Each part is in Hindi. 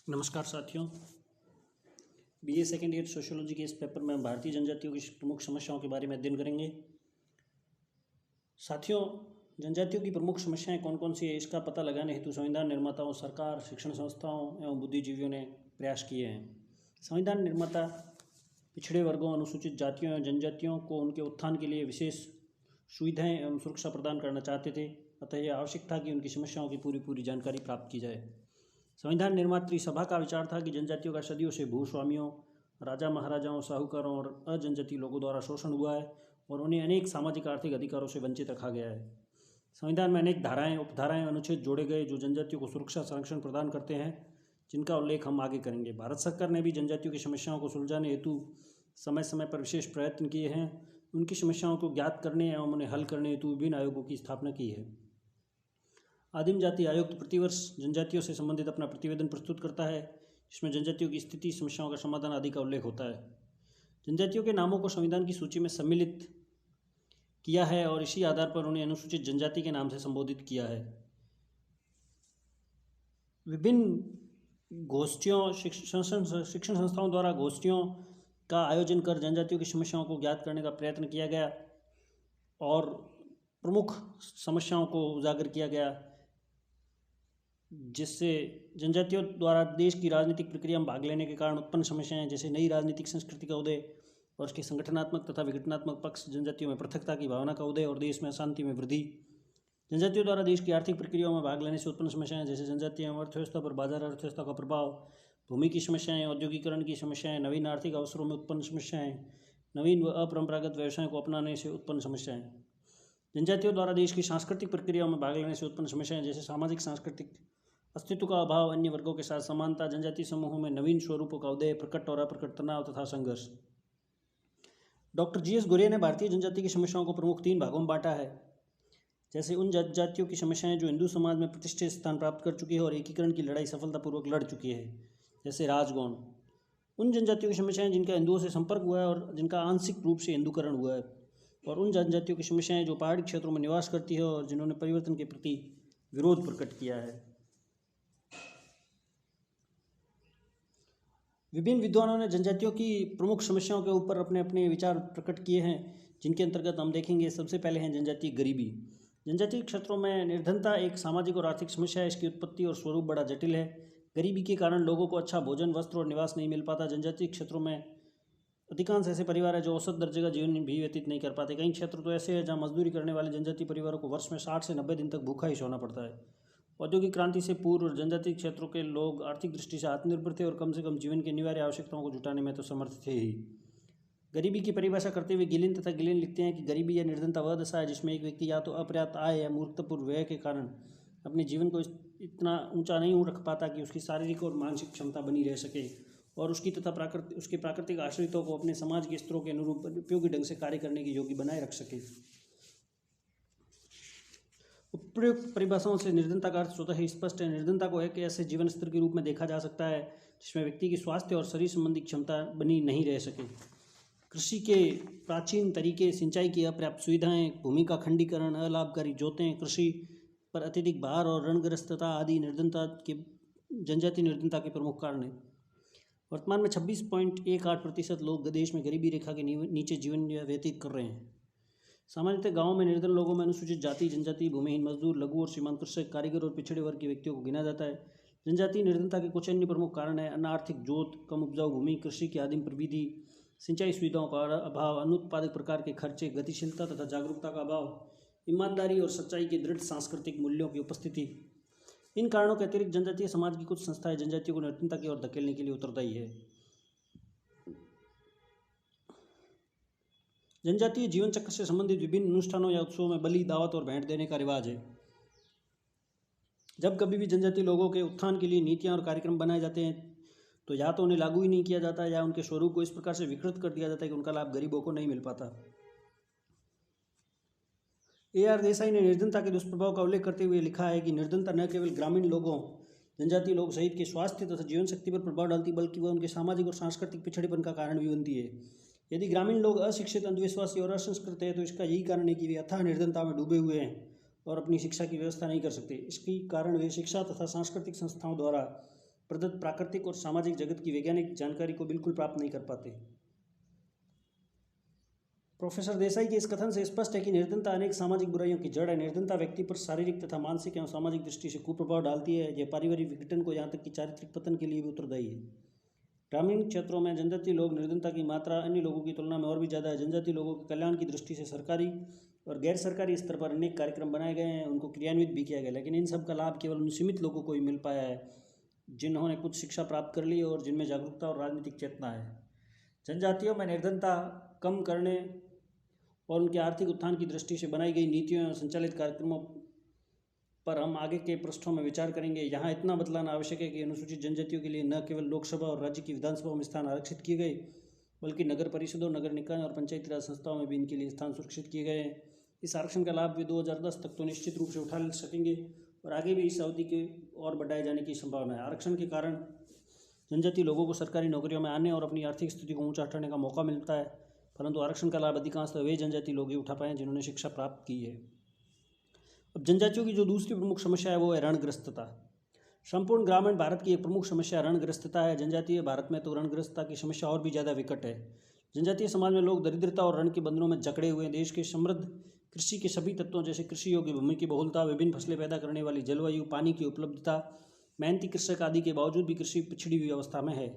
नमस्कार साथियों। बीए सेकेंड ईयर सोशियोलॉजी के इस पेपर में हम भारतीय जनजातियों की प्रमुख समस्याओं के बारे में अध्ययन करेंगे। साथियों, जनजातियों की प्रमुख समस्याएं कौन कौन सी है इसका पता लगाने हेतु संविधान निर्माताओं, सरकार, शिक्षण संस्थाओं एवं बुद्धिजीवियों ने प्रयास किए हैं। संविधान निर्माता पिछड़े वर्गों, अनुसूचित जातियों एवं जनजातियों को उनके उत्थान के लिए विशेष सुविधाएं एवं सुरक्षा प्रदान करना चाहते थे। अतः यह आवश्यक था कि उनकी समस्याओं की पूरी जानकारी प्राप्त की जाए। संविधान निर्मात्री सभा का विचार था कि जनजातियों का सदियों से भूस्वामियों, राजा महाराजाओं, साहूकारों और अजनजाति लोगों द्वारा शोषण हुआ है और उन्हें अनेक सामाजिक आर्थिक अधिकारों से वंचित रखा गया है। संविधान में अनेक धाराएं, उपधाराएं, अनुच्छेद जोड़े गए जो जनजातियों को सुरक्षा संरक्षण प्रदान करते हैं, जिनका उल्लेख हम आगे करेंगे। भारत सरकार ने भी जनजातियों की समस्याओं को सुलझाने हेतु समय समय पर विशेष प्रयत्न किए हैं। उनकी समस्याओं को ज्ञात करने एवं उन्हें हल करने हेतु विभिन्न आयोगों की स्थापना की है। आदिम जाति आयोग प्रतिवर्ष जनजातियों से संबंधित अपना प्रतिवेदन प्रस्तुत करता है, जिसमें जनजातियों की स्थिति, समस्याओं का समाधान आदि का उल्लेख होता है। जनजातियों के नामों को संविधान की सूची में सम्मिलित किया है और इसी आधार पर उन्हें अनुसूचित जनजाति के नाम से संबोधित किया है। विभिन्न गोष्ठियों, शिक्षण संस्थाओं द्वारा गोष्ठियों का आयोजन कर जनजातियों की समस्याओं को ज्ञात करने का प्रयत्न किया गया और प्रमुख समस्याओं को उजागर किया गया, जिससे जनजातियों द्वारा देश की राजनीतिक प्रक्रिया में भाग लेने के कारण उत्पन्न समस्याएं जैसे नई राजनीतिक संस्कृति का उदय और उसके संगठनात्मक तथा विघटनात्मक पक्ष, जनजातियों में पृथकता की भावना का उदय और देश में अशांति में वृद्धि, जनजातियों द्वारा देश की आर्थिक प्रक्रियाओं में भाग लेने से उत्पन्न समस्याएं जैसे जनजातीय अर्थव्यवस्था पर बाजार अर्थव्यवस्था का प्रभाव, भूमि की समस्याएं, औद्योगिकरण की समस्याएं, नवीन आर्थिक अवसरों में उत्पन्न समस्याएं, नवीन व अपरंपरागत व्यवसायों को अपनाने से उत्पन्न समस्याएं, जनजातियों द्वारा देश की सांस्कृतिक प्रक्रियाओं में भाग लेने से उत्पन्न समस्याएं जैसे सामाजिक सांस्कृतिक अस्तित्व का अभाव, अन्य वर्गों के साथ समानता, जनजातीय समूहों में नवीन स्वरूपों का उदय, प्रकट और अप्रकट तनाव तथा संघर्ष। डॉक्टर GS गुर्ये ने भारतीय जनजाति की समस्याओं को प्रमुख 3 भागों में बांटा है। जैसे उन जनजातियों की समस्याएं जो हिंदू समाज में प्रतिष्ठित स्थान प्राप्त कर चुकी है और एकीकरण की लड़ाई सफलतापूर्वक लड़ चुकी है, जैसे राजगौंड। उन जनजातियों की समस्याएं जिनका हिंदुओं से संपर्क हुआ है और जिनका आंशिक रूप से हिंदूकरण हुआ है, और उन जनजातियों की समस्याएं जो पहाड़ी क्षेत्रों में निवास करती है और जिन्होंने परिवर्तन के प्रति विरोध प्रकट किया है। विभिन्न विद्वानों ने जनजातियों की प्रमुख समस्याओं के ऊपर अपने अपने विचार प्रकट किए हैं, जिनके अंतर्गत हम देखेंगे। सबसे पहले है जनजातीय गरीबी। जनजातीय क्षेत्रों में निर्धनता एक सामाजिक और आर्थिक समस्या है। इसकी उत्पत्ति और स्वरूप बड़ा जटिल है। गरीबी के कारण लोगों को अच्छा भोजन, वस्त्र और निवास नहीं मिल पाता। जनजातीय क्षेत्रों में अधिकांश ऐसे परिवार हैं जो औसत दर्जे का जीवन भी व्यतीत नहीं कर पाते। कई क्षेत्र तो ऐसे हैं जहाँ मजदूरी करने वाले जनजातीय परिवारों को वर्ष में 60 से 90 दिन तक भूखा ही सोना पड़ता है। औद्योगिक क्रांति से पूर्व जनजातीय क्षेत्रों के लोग आर्थिक दृष्टि से आत्मनिर्भर थे और कम से कम जीवन की अनिवार्य आवश्यकताओं को जुटाने में तो समर्थ थे ही। गरीबी की परिभाषा करते हुए गिलिन तथा गिलिन लिखते हैं कि गरीबी या निर्धनता वह दशा है जिसमें एक व्यक्ति या तो अपर्याप्त आय या मूर्खतापूर्ण व्यय के कारण अपने जीवन को इतना ऊंचा नहीं रख पाता कि उसकी शारीरिक और मानसिक क्षमता बनी रह सके और उसकी तथा उसके प्राकृतिक आश्रितों को अपने समाज के स्तरों के अनुरूप उपयोगी ढंग से कार्य करने की योग्य बनाए रख सके। उपयुक्त परिभाषाओं से निर्धनता का अर्थ स्वतः ही स्पष्ट है। निर्धनता को एक ऐसे जीवन स्तर के रूप में देखा जा सकता है जिसमें व्यक्ति की स्वास्थ्य और शरीर संबंधी क्षमता बनी नहीं रह सके। कृषि के प्राचीन तरीके, सिंचाई की अपर्याप्त सुविधाएं, भूमि का खंडीकरण, अलाभकारी जोतें, कृषि पर अत्यधिक भार और ऋणग्रस्तता आदि जनजातीय निर्धनता के प्रमुख कारण हैं। वर्तमान में 26.18% लोग देश में गरीबी रेखा के नीचे जीवन व्यतीत कर रहे हैं। सामान्यतः गांवों में निर्धन लोगों में अनुसूचित जाति, जनजाति, भूमिहीन मजदूर, लघु और सीमांत कृषक, कारीगर और पिछड़े वर्ग के व्यक्तियों को गिना जाता है। जनजातीय निर्धनता के कुछ अन्य प्रमुख कारण हैं अनार्थिक जोत, कम उपजाऊ भूमि, कृषि की आदिम प्रविधि, सिंचाई सुविधाओं का अभाव, अनुत्पादक प्रकार के खर्चे, गतिशीलता तथा जागरूकता का अभाव, ईमानदारी और सच्चाई के दृढ़ सांस्कृतिक मूल्यों की उपस्थिति। इन कारणों के अतिरिक्त जनजातीय समाज की कुछ संस्थाएं जनजातियों को निर्धनता की ओर धकेलने के लिए उत्तरदायी है। जनजातीय जीवन चक्र से संबंधित विभिन्न अनुष्ठानों या उत्सवों में बलि, दावत और भेंट देने का रिवाज है। जब कभी भी जनजातीय लोगों के उत्थान के लिए नीतियां और कार्यक्रम बनाए जाते हैं तो या तो उन्हें लागू ही नहीं किया जाता या उनके स्वरूप को इस प्रकार से विकृत कर दिया जाता है कि उनका लाभ गरीबों को नहीं मिल पाता। AR देसाई ने निर्धनता के दुष्प्रभाव का उल्लेख करते हुए लिखा है कि निर्धनता न केवल ग्रामीण लोगों, जनजातीय लोग सहित के स्वास्थ्य तथा जीवन शक्ति पर प्रभाव डालती बल्कि वह उनके सामाजिक और सांस्कृतिक पिछड़ेपन का कारण भी बनती है। यदि ग्रामीण लोग अशिक्षित, अंधविश्वासी और असंस्कृत हैं तो इसका यही कारण है कि वे अथाह निर्धनता में डूबे हुए हैं और अपनी शिक्षा की व्यवस्था नहीं कर सकते। इसके कारण वे शिक्षा तथा सांस्कृतिक संस्थाओं द्वारा प्रदत्त प्राकृतिक और सामाजिक जगत की वैज्ञानिक जानकारी को बिल्कुल प्राप्त नहीं कर पाते। प्रोफेसर देसाई के इस कथन से स्पष्ट है कि निर्धनता अनेक सामाजिक बुराइयों की जड़ है। निर्धनता व्यक्ति पर शारीरिक तथा मानसिक एवं सामाजिक दृष्टि से कुप्रभाव डालती है। यह पारिवारिक विघटन को यहाँ तक कि चारित्रिक पतन के लिए भी उत्तरदायी है। ग्रामीण क्षेत्रों में जनजातीय लोग निर्धनता की मात्रा अन्य लोगों की तुलना में और भी ज़्यादा है। जनजातीय लोगों के कल्याण की दृष्टि से सरकारी और गैर सरकारी स्तर पर अनेक कार्यक्रम बनाए गए हैं, उनको क्रियान्वित भी किया गया, लेकिन इन सब का लाभ केवल उन सीमित लोगों को ही मिल पाया है जिन्होंने कुछ शिक्षा प्राप्त कर ली और जिनमें जागरूकता और राजनीतिक चेतना है। जनजातियों में निर्धनता कम करने और उनके आर्थिक उत्थान की दृष्टि से बनाई गई नीतियों और संचालित कार्यक्रमों पर हम आगे के पृष्ठों में विचार करेंगे। यहाँ इतना बतलाना आवश्यक है कि अनुसूचित जनजातियों के लिए न केवल लोकसभा और राज्य की विधानसभा में स्थान आरक्षित किए गए, बल्कि नगर परिषदों, नगर निकाय और पंचायती राज संस्थाओं में भी इनके लिए स्थान सुरक्षित किए गए हैं। इस आरक्षण का लाभ भी 2010 तक तो निश्चित रूप से उठा सकेंगे और आगे भी इस अवधि के और बढ़ाए जाने की संभावना है। आरक्षण के कारण जनजातीय लोगों को सरकारी नौकरियों में आने और अपनी आर्थिक स्थिति को ऊंचा उठाने का मौका मिलता है, परंतु आरक्षण का लाभ अधिकांशतः वे जनजातीय लोग ही उठा पाए जिन्होंने शिक्षा प्राप्त की है। अब जनजातियों की जो दूसरी प्रमुख समस्या है वो है ऋणग्रस्तता। संपूर्ण ग्रामीण भारत की एक प्रमुख समस्या ऋणग्रस्तता है। जनजातीय भारत में तो ऋणग्रस्तता की समस्या और भी ज़्यादा विकट है। जनजातीय समाज में लोग दरिद्रता और ऋण के बंधनों में जकड़े हुए हैं। देश के समृद्ध कृषि के सभी तत्वों जैसे कृषि योग्य भूमि की बहुलता, विभिन्न फसलें पैदा करने वाली जलवायु, पानी की उपलब्धता, मेहनती कृषक आदि के बावजूद भी कृषि पिछड़ी हुई अवस्था में है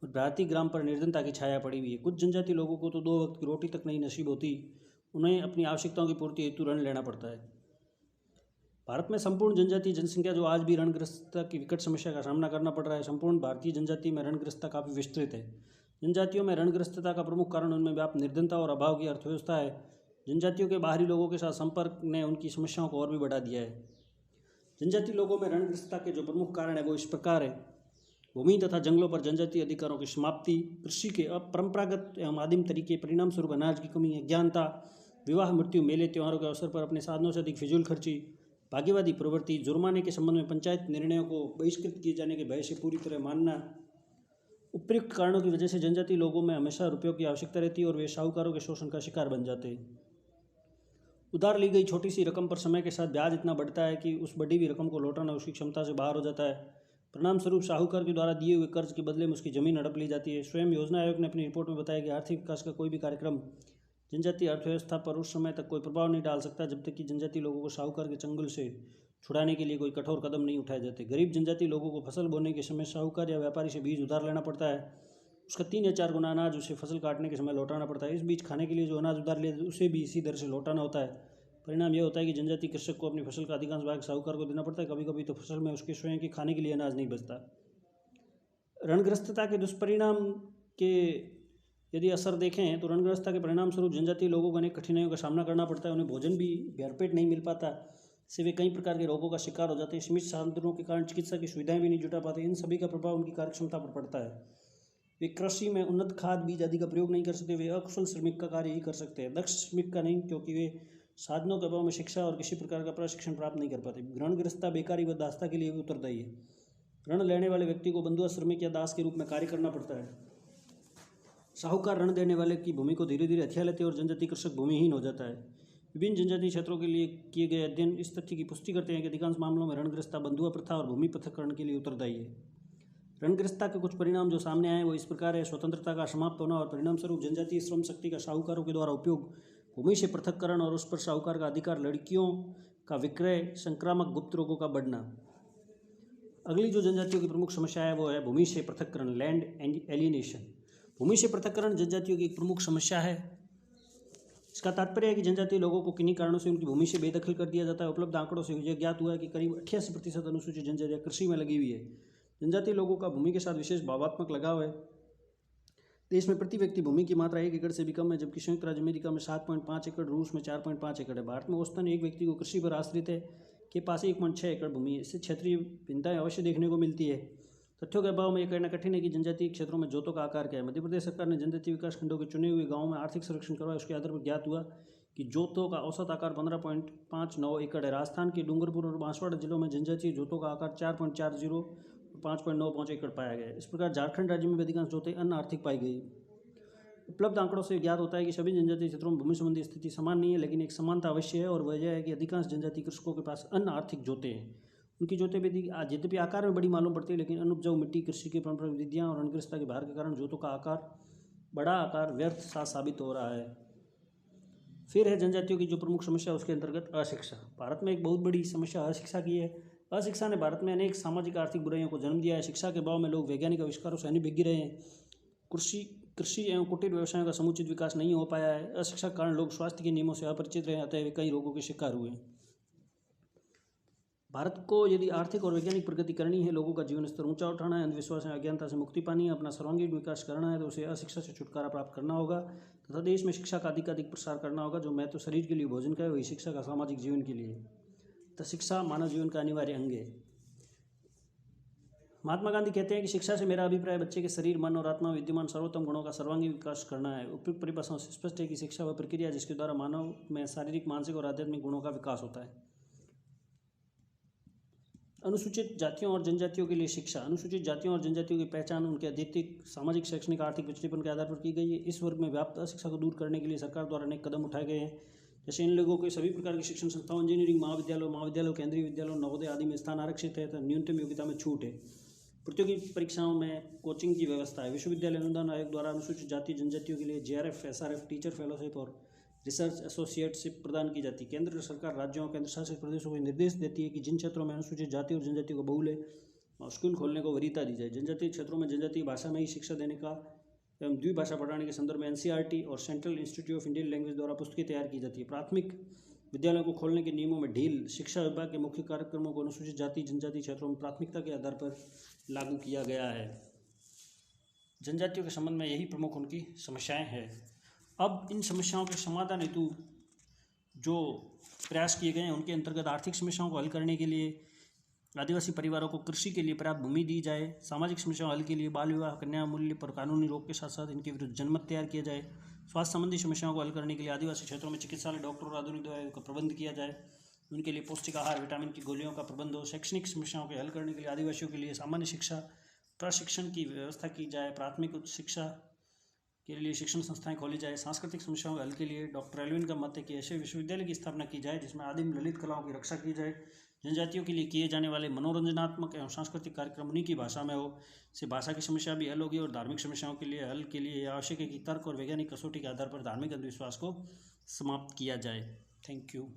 और भारतीय ग्राम पर निर्धनता की छाया पड़ी हुई है। कुछ जनजातीय लोगों को तो 2 वक्त की रोटी तक नहीं नसीब होती, उन्हें अपनी आवश्यकताओं की पूर्ति हेतु ऋण लेना पड़ता है। भारत में संपूर्ण जनजातीय जनसंख्या जो आज भी ऋणग्रस्तता की विकट समस्या का सामना करना पड़ रहा है। संपूर्ण भारतीय जनजाति में ऋणग्रस्तता काफ़ी विस्तृत है। जनजातियों में ऋणग्रस्तता का प्रमुख कारण उनमें व्याप्त निर्धनता और अभाव की अर्थव्यवस्था है। जनजातियों के बाहरी लोगों के साथ संपर्क ने उनकी समस्याओं को और भी बढ़ा दिया है। जनजातीय लोगों में ऋणग्रस्तता के जो प्रमुख कारण है वो इस प्रकार है। भूमि तथा जंगलों पर जनजातीय अधिकारों की समाप्ति, कृषि के अपरंपरागत एवं आदिम तरीके, परिणाम स्वरूप अनाज की कमी, अज्ञानता, विवाह, मृत्यु, मेले त्योहारों के अवसर पर अपने साधनों से अधिक फिजूल खर्ची, भाग्यवादी प्रवृत्ति, जुर्माने के संबंध में पंचायत निर्णयों को बहिष्कृत किए जाने के भय से पूरी तरह मानना। उपयुक्त कारणों की वजह से जनजातीय लोगों में हमेशा रुपयों की आवश्यकता रहती है और वे साहूकारों के शोषण का शिकार बन जाते हैं। उधार ली गई छोटी सी रकम पर समय के साथ ब्याज इतना बढ़ता है कि उस बढ़ी हुई रकम को लौटाना उसकी क्षमता से बाहर हो जाता है। परिणाम स्वरूप साहूकार के द्वारा दिए हुए कर्ज के बदले में उसकी जमीन हड़प ली जाती है। स्वयं योजना आयोग ने अपनी रिपोर्ट में बताया कि आर्थिक विकास का कोई भी कार्यक्रम जनजातीय अर्थव्यवस्था पर उस समय तक कोई प्रभाव नहीं डाल सकता जब तक कि जनजातीय लोगों को साहूकार के चंगुल से छुड़ाने के लिए कोई कठोर कदम नहीं उठाए जाते। गरीब जनजातीय लोगों को फसल बोने के समय साहूकार या व्यापारी से बीज उधार लेना पड़ता है। उसका 3 या 4 गुना अनाज उसे फसल काटने के समय लौटाना पड़ता है। इस बीच खाने के लिए जो अनाज उधार ले उसे भी इसी दर से लौटाना होता है। परिणाम यह होता है कि जनजातीय कृषक को अपनी फसल का अधिकांश भाग साहूकार को देना पड़ता है। कभी कभी तो फसल में उसके स्वयं के खाने के लिए अनाज नहीं बचता। ऋणग्रस्तता के दुष्परिणाम के यदि असर देखें तो ऋणग्रस्तता के परिणाम स्वरूप जनजातीय लोगों को अनेक कठिनाइयों का सामना करना पड़ता है। उन्हें भोजन भी भरपेट नहीं मिल पाता, इससे वे कई प्रकार के रोगों का शिकार हो जाते हैं। सीमित साधनों के कारण चिकित्सा की सुविधाएं भी नहीं जुटा पाते। इन सभी का प्रभाव उनकी कार्यक्षमता पर पड़ता है। वे कृषि में उन्नत खाद, बीज आदि का प्रयोग नहीं कर सकते। वे अकुशल श्रमिक का कार्य ही कर सकते हैं, दक्ष श्रमिक का नहीं, क्योंकि वे साधनों के अभाव में शिक्षा और किसी प्रकार का प्रशिक्षण प्राप्त नहीं कर पाते। ऋणग्रस्तता, बेकारी व दासता के लिए भी उत्तरदायी है। ऋण लेने वाले व्यक्ति को बंधुआ, श्रमिक या दास के रूप में कार्य करना पड़ता है। साहूकार ऋण देने वाले की भूमि को धीरे धीरे हथिया लेते हैं और जनजातीय कृषक भूमिहीन हो जाता है। विभिन्न जनजातीय क्षेत्रों के लिए किए गए अध्ययन इस तथ्य की पुष्टि करते हैं कि अधिकांश मामलों में ऋणग्रस्तता बंधुआ प्रथा और भूमि पृथक्करण के लिए उत्तरदायी है। ऋणग्रस्तता के कुछ परिणाम जो सामने आए वो इस प्रकार है। स्वतंत्रता का समाप्त होना और परिणाम स्वरूप जनजातीय श्रम शक्ति का साहूकारों के द्वारा उपयोग, भूमि से पृथक्करण और उस पर साहूकार का अधिकार, लड़कियों का विक्रय, संक्रामक गुप्त रोगों का बढ़ना। अगली जो जनजातियों की प्रमुख समस्या है वो है भूमि से पृथक्करण, लैंड एलियनेशन। भूमि से पृथक्करण जनजातियों की एक प्रमुख समस्या है। इसका तात्पर्य है कि जनजातीय लोगों को किन्हीं कारणों से उनकी भूमि से बेदखल कर दिया जाता है। उपलब्ध आंकड़ों से यह ज्ञात हुआ है कि करीब 88% अनुसूचित जनजातियां कृषि में लगी हुई है। जनजातीय लोगों का भूमि के साथ विशेष भावात्मक लगाव है। देश में प्रति व्यक्ति भूमि की मात्रा 1 एकड़ से भी कम है, जबकि संयुक्त राज्य अमेरिका में 7.5 एकड़, रूस में 4.5 एकड़ है। भारत में औसतन एक व्यक्ति को कृषि पर आश्रित है के पास 1.6 एकड़ भूमि है। इससे क्षेत्रीय भिन्नताएं अवश्य देखने को मिलती है। तथ्यों के अभाव में यह कहना कठिन है कि जनजातीय क्षेत्रों में जोतों का आकार क्या है। मध्य प्रदेश सरकार ने जनजातीय विकास खंडों के चुने हुए गाँवों में आर्थिक सर्वेक्षण करवाया। उसके आधार पर ज्ञात हुआ कि जोतों का औसत आकार 15.59 एकड़ है। राजस्थान के डूंगरपुर और बांसवाड़ा जिलों में जनजातीय जोतों का आकार 4.40 और 5.95 एकड़ पाया गया है। इस प्रकार झारखंड राज्य में भी अधिकांश जोतें अन्य आर्थिक पाई गई। उपलब्ध आंकड़ों से ज्ञात होता है कि सभी जनजातीय क्षेत्रों में भूमि संबंधी स्थिति समान नहीं है, लेकिन एक समानता अवश्य है और वह यह है कि अधिकांश जनजातीय कृषकों के पास अन्य आर्थिक जोतें हैं। उनकी ज्योतिर्विधि यद्यपि आकार में बड़ी मालूम पड़ती है, लेकिन अनुपजाऊ मिट्टी, कृषि की परंपरागत विधियाँ और अनग्रस्तता के भार के कारण जोतों का बड़ा आकार व्यर्थ सा साबित हो रहा है। फिर है जनजातियों की जो प्रमुख समस्या, उसके अंतर्गत अशिक्षा। भारत में एक बहुत बड़ी समस्या अशिक्षा की है। अशिक्षा ने भारत में अनेक सामाजिक आर्थिक बुराइयों को जन्म दिया है। शिक्षा के अभाव में लोग वैज्ञानिक आविष्कारों से अनिभिज्ञ रहे हैं। कृषि एवं कुटीर व्यवसायों का समुचित विकास नहीं हो पाया है। अशिक्षा के कारण लोग स्वास्थ्य के नियमों से अपरिचित रहे, अतः वे कई रोगों के शिकार हुए। भारत को यदि आर्थिक और वैज्ञानिक प्रगति करनी है, लोगों का जीवन स्तर ऊंचा उठाना है, अंधविश्वास और अज्ञानता से मुक्ति पानी है, अपना सर्वांगीण विकास करना है, तो उसे अशिक्षा से छुटकारा प्राप्त करना होगा तथा देश में शिक्षा का अधिकाधिक प्रसार करना होगा। जो महत्व शरीर के लिए भोजन का है, वही शिक्षा का सामाजिक जीवन के लिए। तो शिक्षा मानव जीवन का अनिवार्य अंग है। महात्मा गांधी कहते हैं कि शिक्षा से मेरा अभिप्राय बच्चे के शरीर, मन और आत्मा विद्यमान सर्वोत्तम गुणों का सर्वांगीण विकास करना है। उपयुक्त परिभाषाओं से स्पष्ट है कि शिक्षा वह प्रक्रिया जिसके द्वारा मानव में शारीरिक, मानसिक और आध्यात्मिक गुणों का विकास होता है। अनुसूचित जातियों और जनजातियों के लिए शिक्षा। अनुसूचित जातियों और जनजातियों की पहचान उनके आर्थिक, सामाजिक, शैक्षणिक, आर्थिक पिछड़ेपन के आधार पर की गई है। इस वर्ग में व्याप्त अशिक्षा को दूर करने के लिए सरकार द्वारा अनेक कदम उठाए गए हैं। जैसे इन लोगों के सभी प्रकार की शिक्षण संस्थाओं, इंजीनियरिंग महाविद्यालयों, केंद्रीय विद्यालयों, नवोदय आदि में स्थान आरक्षित है तथा न्यूनतम योग्यता में छूट है। प्रतियोगी परीक्षाओं में कोचिंग की व्यवस्था है। विश्वविद्यालय अनुदान आयोग द्वारा अनुसूचित जाति जनजातियों के लिए JRF, SRF, टीचर फेलोशिप और रिसर्च एसोसिएटशिप प्रदान की जाती है। केंद्र सरकार राज्यों और केंद्र शासित प्रदेशों को निर्देश देती है कि जिन क्षेत्रों में अनुसूचित जाति और जनजाति को बहुल है, और स्कूल खोलने को वरीयता दी जाए। जनजातीय क्षेत्रों में जनजातीय भाषा में ही शिक्षा देने का एवं द्विभाषा पढ़ाने के संदर्भ में NCERT और central institute of Indian language द्वारा पुस्तकें तैयार की जाती है। प्राथमिक विद्यालयों को खोलने के नियमों में ढील। शिक्षा विभाग के मुख्य कार्यक्रमों को अनुसूचित जाति जनजाति क्षेत्रों में प्राथमिकता के आधार पर लागू किया गया है। जनजातियों के संबंध में यही प्रमुख उनकी समस्याएं हैं। अब इन समस्याओं के समाधान हेतु जो प्रयास किए गए हैं, उनके अंतर्गत आर्थिक समस्याओं को हल करने के लिए आदिवासी परिवारों को कृषि के लिए पर्याप्त भूमि दी जाए। सामाजिक समस्याओं हल के लिए बाल विवाह, कन्या मूल्य पर कानूनी रोक के साथ साथ इनके विरुद्ध जनमत तैयार किया जाए। स्वास्थ्य संबंधी समस्याओं को हल करने के लिए आदिवासी क्षेत्रों में चिकित्सालय, डॉक्टर और आधुनिक दवाइयों का प्रबंध किया जाए। उनके लिए पौष्टिक आहार, विटामिन की गोलियों का प्रबंध हो। शैक्षणिक समस्याओं के हल करने के लिए आदिवासियों के लिए सामान्य शिक्षा प्रशिक्षण की व्यवस्था की जाए। प्राथमिक उच्च शिक्षा के लिए शिक्षण संस्थाएं खोली जाए। सांस्कृतिक समस्याओं के हल के लिए डॉक्टर एल्विन का मत है कि ऐसे विश्वविद्यालय की स्थापना की जाए जिसमें आदिम ललित कलाओं की रक्षा की जाए। जनजातियों के लिए किए जाने वाले मनोरंजनात्मक एवं सांस्कृतिक कार्यक्रम उन्हीं की भाषा में हो। इससे भाषा की समस्या भी हल होगी और धार्मिक समस्याओं के लिए हल के लिए आवश्यक है कि तर्क और वैज्ञानिक कसौटी के आधार पर धार्मिक अंधविश्वास को समाप्त किया जाए। Thank you.